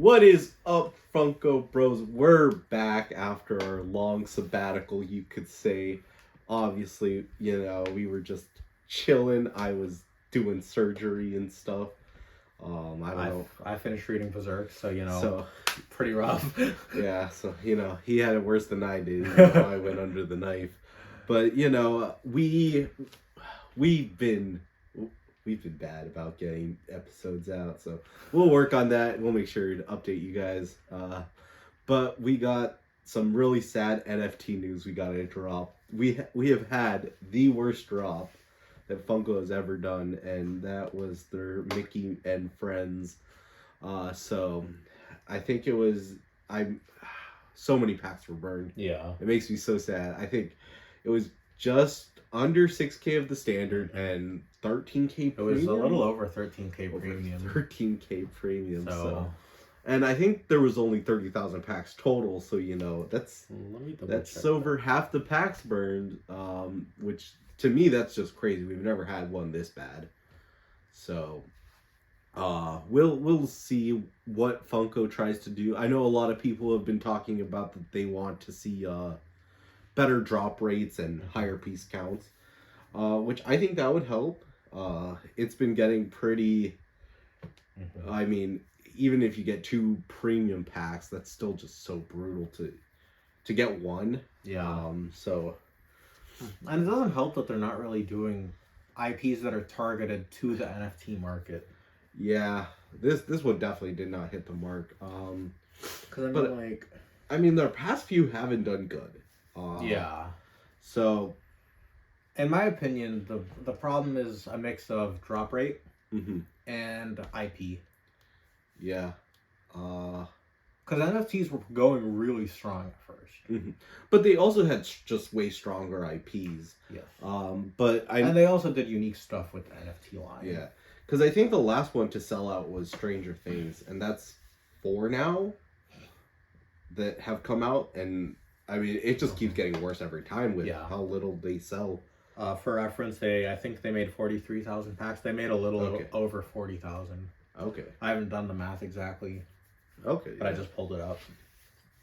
What is up, Funko Bros? We're back after our long sabbatical, you could say. Obviously, we were just chilling. I was doing surgery and stuff. I don't know. I finished reading Berserk, so So pretty rough. yeah, so he had it worse than I did. I went under the knife, but we've been bad about getting episodes out, so we'll work on that. We'll make sure to update you guys. But we got some really sad NFT news we got to drop. We have had the worst drop that Funko has ever done, and that was their Mickey and Friends. So I think it was so many packs were burned. Yeah. It makes me so sad. I think it was just under 6K of the standard and 13K premium. It was a little over 13K premium. 13K premium. So and I think there was only 30,000 packs total, so that's over half the packs burned, which to me that's just crazy. We've never had one this bad. So we'll see what Funko tries to do. I know a lot of people have been talking about that they want to see better drop rates and higher piece counts, which I think that would help. It's been getting pretty. I mean, even if you get 2 premium packs, that's still just so brutal to get one. Yeah. So. And it doesn't help that they're not really doing IPs that are targeted to the NFT market. Yeah, this one definitely did not hit the mark. Because their past few haven't done good. Yeah. So, in my opinion, the problem is a mix of drop rate and IP. Yeah. Because NFTs were going really strong at first. But they also had just way stronger IPs. Yes. And they also did unique stuff with the NFT line. Yeah. Because I think the last one to sell out was Stranger Things, and that's 4 now that have come out, and I mean it just keeps getting worse every time with how little they sell. For reference, I think they made 43,000 packs. They made a little over 40,000. Okay. I haven't done the math exactly. Okay. But I just pulled it up.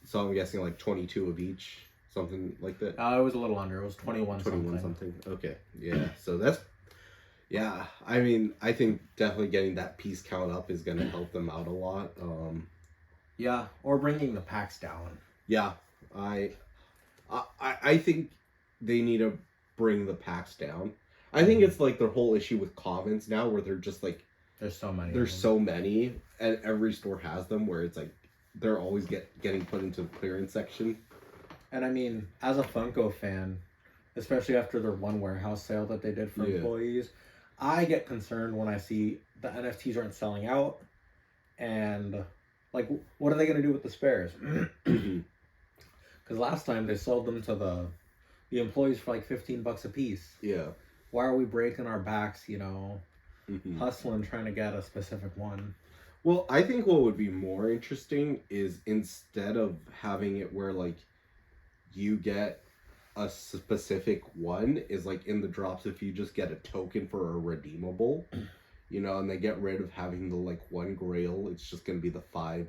So I'm guessing like 22 of each, something like that. It was a little under. It was 21 something. Okay. Yeah. So that's. Yeah, I mean, I think definitely getting that piece count up is going to help them out a lot. Yeah, or bringing the packs down. Yeah, I think they need to bring the packs down. I think it's like their whole issue with commons now, where they're just like there's so many. There's so many, and every store has them. Where it's like they're always getting put into the clearance section. And I mean, as a Funko fan, especially after their one warehouse sale that they did for employees. I get concerned when I see the NFTs aren't selling out, and like, what are they going to do with the spares? Because last time they sold them to the employees for like $15 a piece. Yeah. Why are we breaking our backs, hustling, trying to get a specific one? Well, I think what would be more interesting is instead of having it where like you get a specific one is like in the drops if you just get a token for a redeemable, and they get rid of having the like one grail. It's just going to be the 5,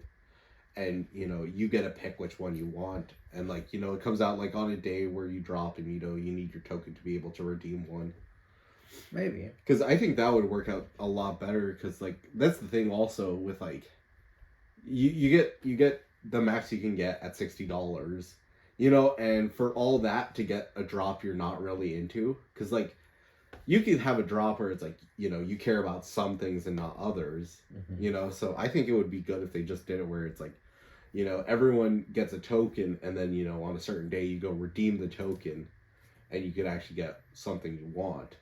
and you get to pick which one you want, and like it comes out like on a day where you drop and you need your token to be able to redeem one. Maybe because I think that would work out a lot better, because like that's the thing also with like you get the max you can get at $60, and for all that to get a drop you're not really into, because like you can have a drop where it's like you care about some things and not others. So I think it would be good if they just did it where it's like everyone gets a token, and then on a certain day you go redeem the token and you could actually get something you want.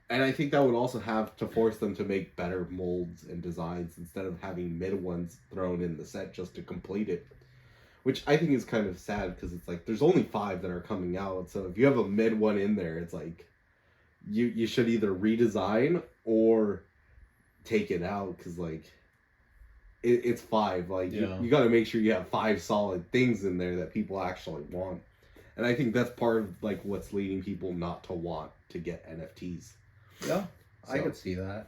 And I think that would also have to force them to make better molds and designs instead of having mid ones thrown in the set just to complete it. Which I think is kind of sad, because it's like there's only 5 that are coming out. So if you have a mid one in there, it's like you should either redesign or take it out, because like it's 5. Like you got to make sure you have 5 solid things in there that people actually want. And I think that's part of like what's leading people not to want to get NFTs. Yeah, I could see that.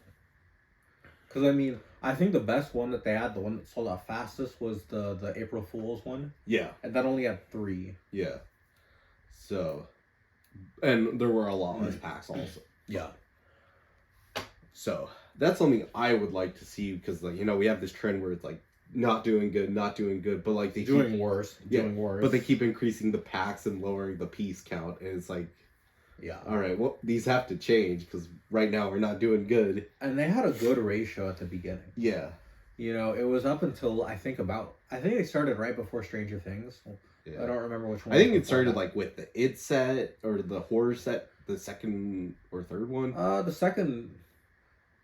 Because, I mean, I think the best one that they had, the one that sold out fastest, was the April Fool's one. Yeah. And that only had 3. Yeah. So, and there were a lot less packs also. Yeah. So, that's something I would like to see because, like, you know, we have this trend where it's like not doing good, but like they doing keep worse. But they keep increasing the packs and lowering the piece count, and it's like, yeah, all right, well, these have to change because right now we're not doing good. And they had a good ratio at the beginning. Yeah. You know, it was up until I think they started right before Stranger Things. Yeah. I don't remember which one. I think it started like with the It set or the horror set, the second or third one. The second.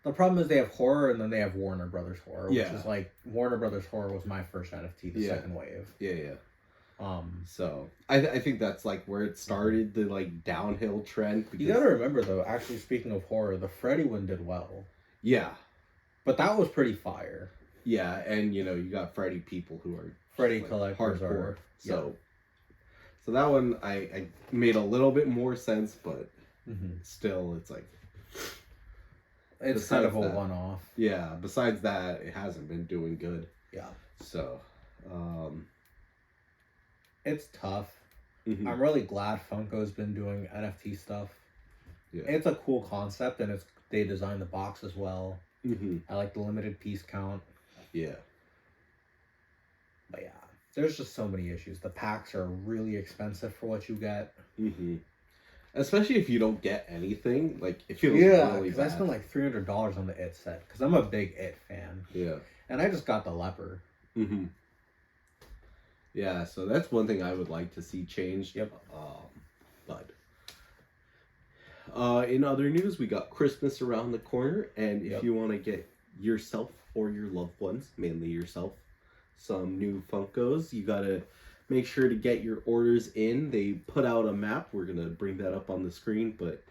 The problem is they have horror and then they have Warner Brothers horror, which is like Warner Brothers horror was my first NFT, the second wave. Yeah. So I think that's like where it started, the like downhill trend. Because... You gotta remember though, actually speaking of horror, the Freddy one did well. Yeah. But that was pretty fire. Yeah, and you know, you got Freddy people who are Freddy like, collectors hardcore. So that one I made a little bit more sense, but still it's like it's kind of a one-off. Yeah, besides that, it hasn't been doing good. Yeah. So, it's tough. I'm really glad Funko's been doing NFT stuff. Yeah. It's a cool concept, and they designed the box as well. I like the limited piece count. Yeah. But yeah, there's just so many issues. The packs are really expensive for what you get. Especially if you don't get anything, like it feels really bad. I spent like $300 on the It set because I'm a big It fan. Yeah, and I just got the leopard. Yeah, so that's one thing I would like to see changed. Yep. But in other news, we got Christmas around the corner, and if you want to get yourself or your loved ones, mainly yourself, some new Funkos, you gotta make sure to get your orders in. They put out a map. We're going to bring that up on the screen. But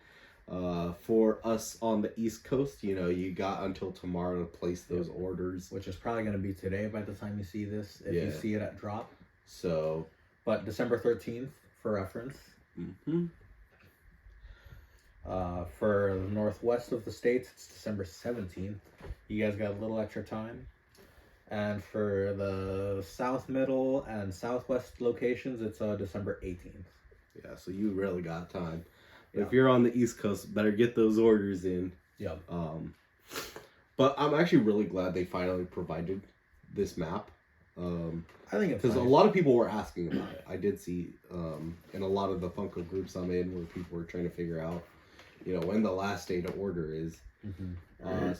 for us on the East Coast, you know, you got until tomorrow to place those orders. Which is probably going to be today by the time you see this, if you see it at drop. So, but December 13th, for reference. For the northwest of the states, it's December 17th. You guys got a little extra time. And for the south, middle, and southwest locations, it's December 18th. Yeah, so you really got time. But if you're on the East Coast, better get those orders in. Yeah. But I'm actually really glad they finally provided this map. I think it's because a lot of people were asking about it. I did see in a lot of the Funko groups I'm in where people were trying to figure out, you know, when the last day to order is.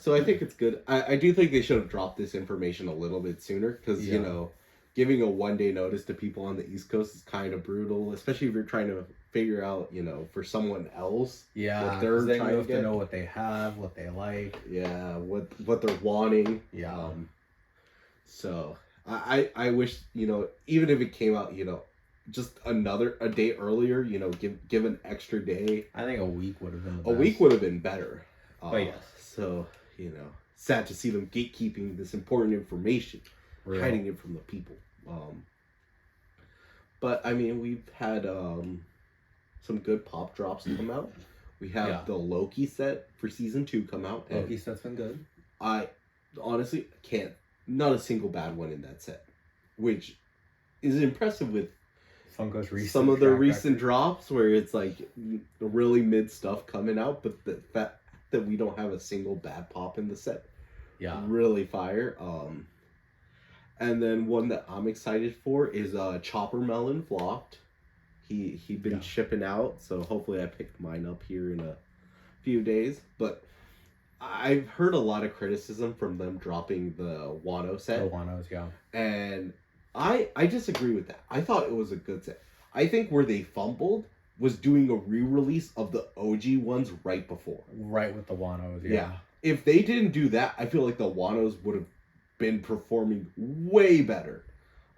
So I think it's good. I do think they should have dropped this information a little bit sooner because, you know, giving a 1-day notice to people on the East Coast is kind of brutal, especially if you're trying to figure out, you know, for someone else. Yeah, what they're then trying you have to get. know what they have, what they like. Yeah, what they're wanting. Yeah. So I wish, you know, even if it came out, you know, just a day earlier, you know, give an extra day. I think a week would have been the best. A week would have been better. But yes. So, you know, sad to see them gatekeeping this important information, hiding it from the people. But I mean, we've had some good pop drops come out. We have the Loki set for season 2 come out. Loki set's been good. I honestly not a single bad one in that set, which is impressive with Funko's recent some of their recent drops where it's like really mid stuff coming out, but the fact that we don't have a single bad pop in the set, really fire. And then one that I'm excited for is Chopper Melon flopped. He'd been shipping out, so hopefully I picked mine up here in a few days. But I've heard a lot of criticism from them dropping the Wano set. The Wanos, yeah. And I disagree with that. I thought it was a good set. I think where they fumbled was doing a re-release of the OG ones right before. Right with the Wanos, yeah. If they didn't do that, I feel like the Wanos would have been performing way better.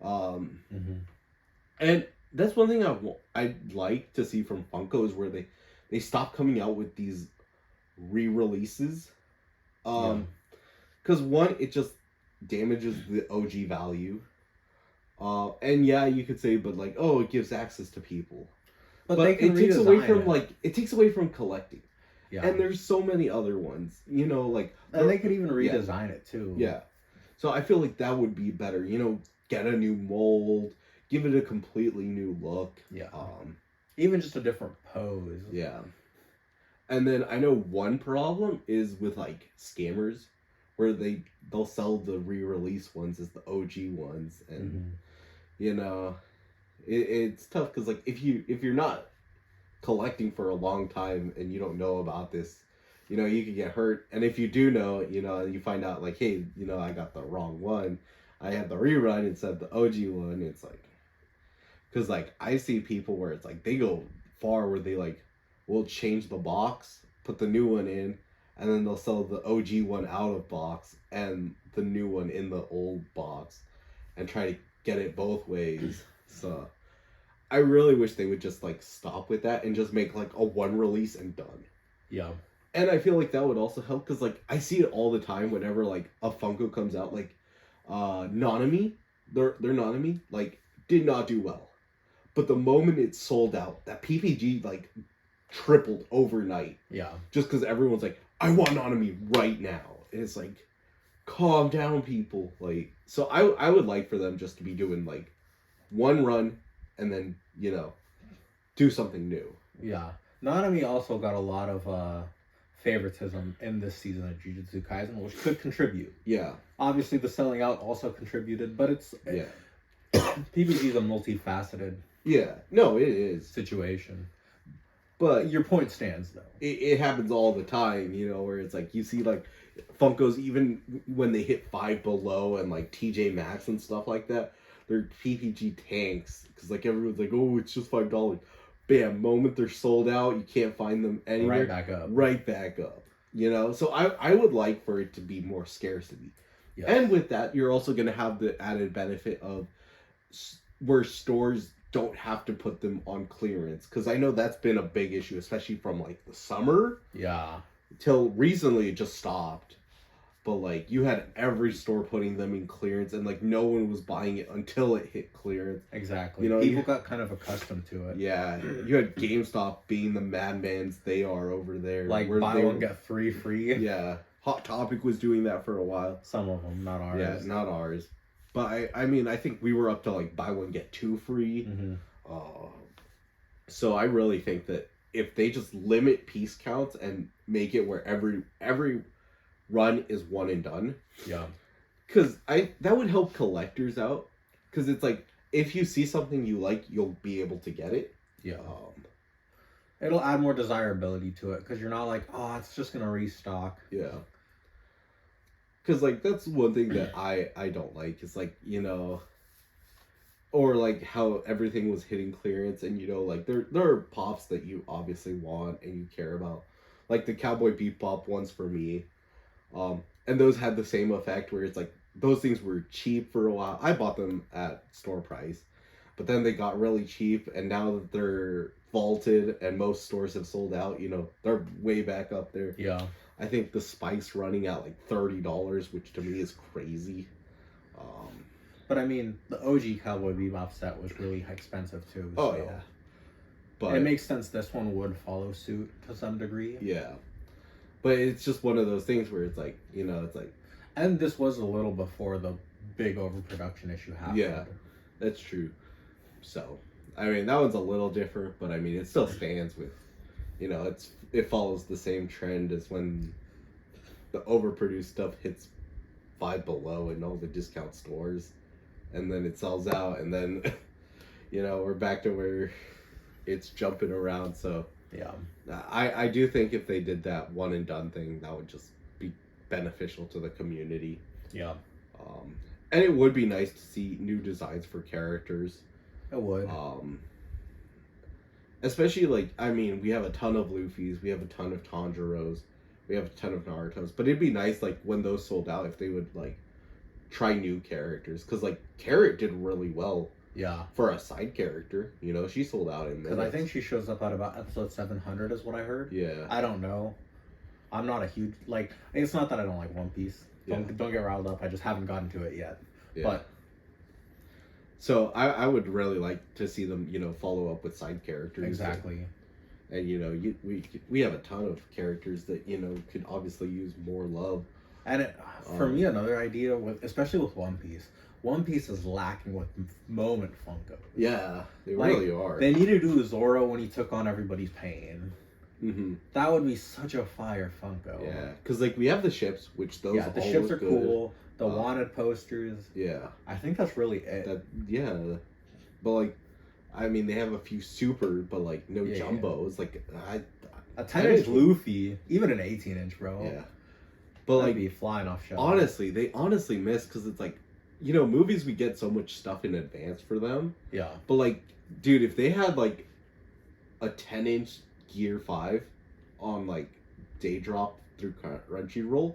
And that's one thing I'd like to see from Funko is where they stop coming out with these re-releases. Because one, it just damages the OG value. And yeah, you could say, but like, oh, it gives access to people. But it takes away from it takes away from collecting. Yeah. And there's so many other ones, you know, like... And they could even redesign it, too. Yeah. So I feel like that would be better, you know, get a new mold, give it a completely new look. Yeah. Even just a different pose. Yeah. And then I know one problem is with, like, scammers, where they'll sell the re-release ones as the OG ones, and you know, it's tough because, like, if you're not collecting for a long time and you don't know about this, you know, you could get hurt. And if you do know, you know, and you find out, like, hey, you know, I got the wrong one, I had the rerun instead of the OG one. It's like, because, like, I see people where it's like they go far where they, like, will change the box, put the new one in, and then they'll sell the OG one out of box and the new one in the old box and try to get it both ways. So I really wish they would just, like, stop with that and just make, like, a one release and done. Yeah. And I feel like that would also help because, like, I see it all the time whenever, like, a Funko comes out. Like, Nanami, their Nanami, like, did not do well. But the moment it sold out, that PPG, like, tripled overnight. Yeah. Just because everyone's like, I want Nanami right now. And it's like, calm down, people. Like, so I would like for them just to be doing, like, one run and then, you know, do something new. Yeah. Nanami also got a lot of favoritism in this season of Jujutsu Kaisen, which could contribute. Yeah. Obviously, the selling out also contributed, but it's... Yeah. PPG is a multifaceted... Yeah. No, it is. ...situation. But your point stands, though. It happens all the time, you know, where it's like, you see, like, Funkos, even when they hit Five Below and, like, TJ Maxx and stuff like that, they're PPG tanks. Because, like, everyone's like, oh, it's just $5. Bam, moment they're sold out, you can't find them anywhere. Right back up. Right back up. You know? So I would like for it to be more scarcity. Yes. And with that, you're also going to have the added benefit of where stores don't have to put them on clearance. Because I know that's been a big issue, especially from, like, the summer. Yeah. Till recently, it just stopped. But, like, you had every store putting them in clearance, and, like, no one was buying it until it hit clearance. Exactly. You know, people got kind of accustomed to it. Yeah. You had GameStop being the madmans they are over there. Like, buy one, get 3 free. Yeah. Hot Topic was doing that for a while. Some of them, not ours. Yeah, not ours. But, I mean, I think we were up to, like, buy one, get 2 free. So I really think that if they just limit piece counts and make it where every run is one and done. Yeah. Because that would help collectors out. Because it's like, if you see something you like, you'll be able to get it. Yeah. It'll add more desirability to it. Because you're not like, oh, it's just going to restock. Yeah. Because, like, that's one thing that I don't like. Is, like, you know... Or, like, how everything was hitting clearance. And, you know, like, there are pops that you obviously want and you care about. Like, the Cowboy Bebop ones for me. And those had the same effect where it's like, those things were cheap for a while. I bought them at store price. But then they got really cheap. And now that they're vaulted and most stores have sold out, you know, they're way back up there. Yeah. I think the Spike's running at, like, $30, which to me is crazy. But I mean, the OG Cowboy Bebop set was really expensive too. Oh, so. yeah. But it makes sense this one would follow suit to some degree. Yeah. But it's just one of those things where it's like, you know, it's like... And this was a little before the big overproduction issue happened. Yeah, that's true. So, I mean, that one's a little different, but I mean, it still stands with, you know, it follows the same trend as when the overproduced stuff hits Five Below and all the discount stores. And then it sells out, and then, you know, we're back to where it's jumping around. So yeah, I do think if they did that one and done thing, that would just be beneficial to the community. Yeah. And it would be nice to see new designs for characters. It would. Especially, like, I mean, we have a ton of Luffy's, we have a ton of Tanjiros, we have a ton of Naruto's, but it'd be nice, like, when those sold out, if they would, like, try new characters, because, like, Carrot did really well. Yeah. For a side character, you know, she sold out in minutes. Because I think she shows up at about episode 700 is what I heard. Yeah. I don't know. I'm not a huge, like, it's not that I don't like One Piece. Don't get riled up. I just haven't gotten to it yet. Yeah. But. So I would really like to see them, you know, follow up with side characters. Exactly. And we have a ton of characters that could obviously use more love. And for me, another idea especially with One Piece. One Piece is lacking with moment Funko. Yeah, they really are. They need to do Zoro when he took on everybody's pain. Mm-hmm. That would be such a fire Funko. Yeah, because we have the ships, which those the ships are good. Cool. The wanted posters. Yeah, I think that's really it. But I mean, they have a few super, but no jumbos. A 10-inch Luffy, even an 18-inch, bro. Yeah, but that'd be flying off shelf. Honestly, they miss because it's movies we get so much stuff in advance for them. Yeah. But dude, if they had a 10-inch Gear 5 on day drop through Crunchyroll,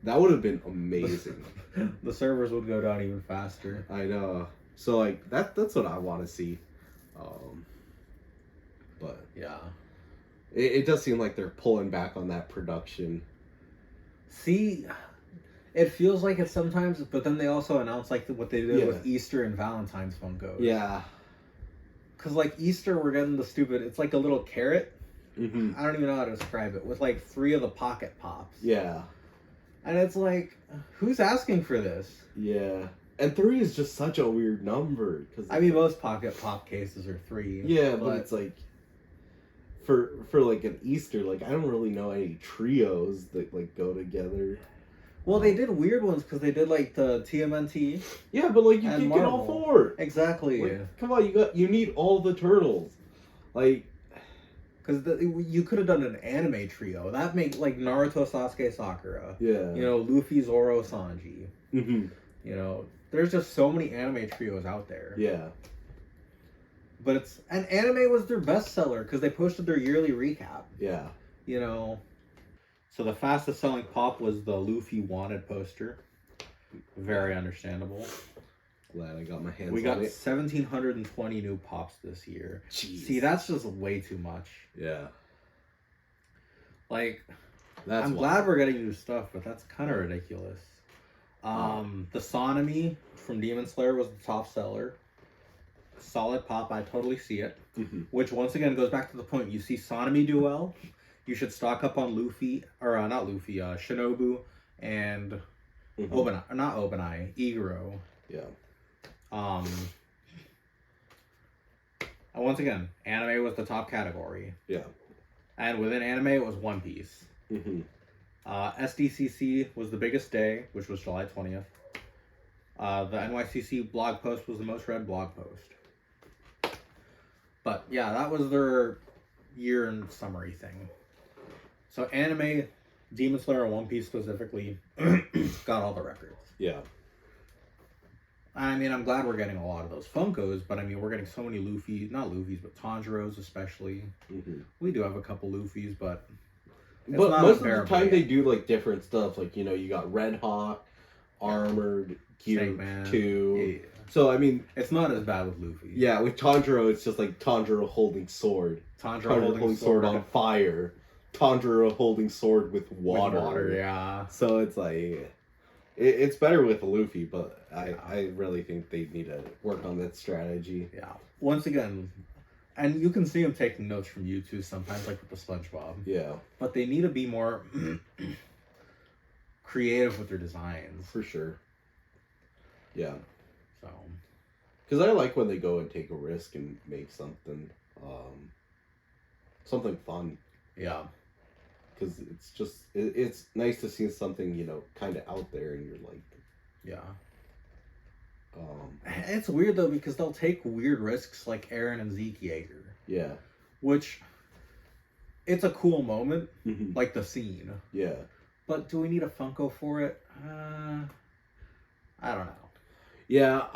that would have been amazing. The servers would go down even faster. I know. So that's what I want to see. But yeah, it does seem like they're pulling back on that production. See, it feels like it sometimes, but then they also announce what they did with Easter and Valentine's Funkos. Yeah. Cause Easter, we're getting the stupid. It's a little carrot. Mm-hmm. I don't even know how to describe it. With 3 of the pocket pops. Yeah. And it's who's asking for this? Yeah. And 3 is just such a weird number. Most pocket pop cases are 3. Yeah, but it's for an Easter, I don't really know any trios that go together. Well, they did weird ones because they did the TMNT. Yeah, but you can't get all 4. Exactly. Come on, you need all the turtles. Because you could have done an anime trio. That make Naruto, Sasuke, Sakura. Yeah. Luffy, Zoro, Sanji. Mm-hmm. There's just so many anime trios out there. Yeah. But anime was their bestseller because they posted their yearly recap. Yeah. So the fastest selling pop was the Luffy wanted poster. Very understandable. Glad I got my hands on it. We got 1,720 new pops this year. Jeez. See, that's just way too much. Yeah. I'm glad we're getting new stuff, but that's kind of ridiculous. The Sonomy from Demon Slayer was the top seller. Solid pop, I totally see it. Mm-hmm. Which once again goes back to the point: you see Sonomy do well, you should stock up on Luffy, or not Luffy, Shinobu, and not Obanai, Iguro. Yeah. And once again, anime was the top category. Yeah. And within anime, it was One Piece. Mm-hmm. SDCC was the biggest day, which was July 20th. The NYCC blog post was the most read blog post. But yeah, that was their year in summary thing. So anime, Demon Slayer, and One Piece specifically got all the records. Yeah. I'm glad we're getting a lot of those Funkos, but we're getting so many not Luffy's, but Tanjiros especially. Mm-hmm. We do have a couple Luffy's, but most of the time they do different stuff. You got Red Hawk, Armored, Gear 2. Yeah. So it's not as bad with Luffy. Yeah, with Tanjiro, it's just Tanjiro holding sword. Tanjiro holding sword on fire. Tanjiro holding sword with water. With water, yeah. So it's it's better with Luffy, but I really think they need to work on that strategy. Yeah. Once again, and you can see them taking notes from YouTube sometimes, with the SpongeBob. Yeah. But they need to be more creative with their designs. For sure. Yeah. So. Because I like when they go and take a risk and make something fun. Yeah. Because it's just it's nice to see something kind of out there, and you're yeah. It's weird though because they'll take weird risks like Eren and Zeke Yeager. Yeah. Which it's a cool moment, mm-hmm. the scene. Yeah. But do we need a Funko for it? I don't know. Yeah,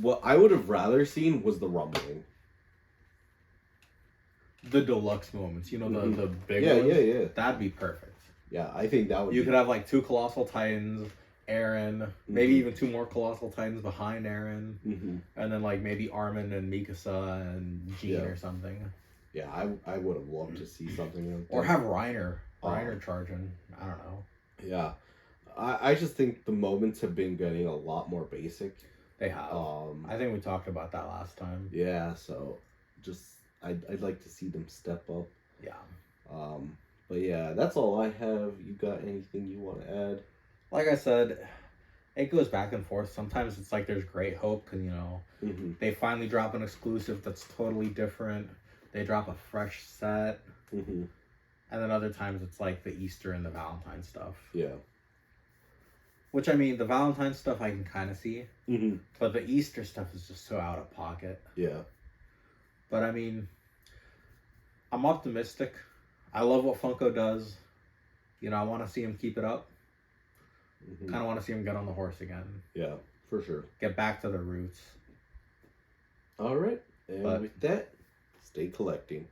what I would have rather seen was the rumbling. The deluxe moments, mm-hmm. the big ones. Yeah. That'd be perfect. Yeah, I think that would. You could have 2 Colossal Titans, Eren, mm-hmm. maybe even 2 more Colossal Titans behind Eren, mm-hmm. and then maybe Armin and Mikasa and Jean or something. Yeah, I would have loved to see something like that. Or have Reiner charging. I don't know. Yeah, I just think the moments have been getting a lot more basic. They have. I think we talked about that last time. Yeah, so just I'd like to see them step up. Yeah. But yeah, that's all I have. You got anything you want to add? Like I said, it goes back and forth. Sometimes it's like there's great hope because, they finally drop an exclusive that's totally different. They drop a fresh set. And then other times it's like the Easter and the Valentine stuff. Yeah. Which, I mean, the Valentine stuff I can kind of see. But the Easter stuff is just so out of pocket. Yeah. But, I mean, I'm optimistic. I love what Funko does. I want to see him keep it up. Kind of want to see him get on the horse again. Yeah, for sure. Get back to their roots. All right. And with that, stay collecting.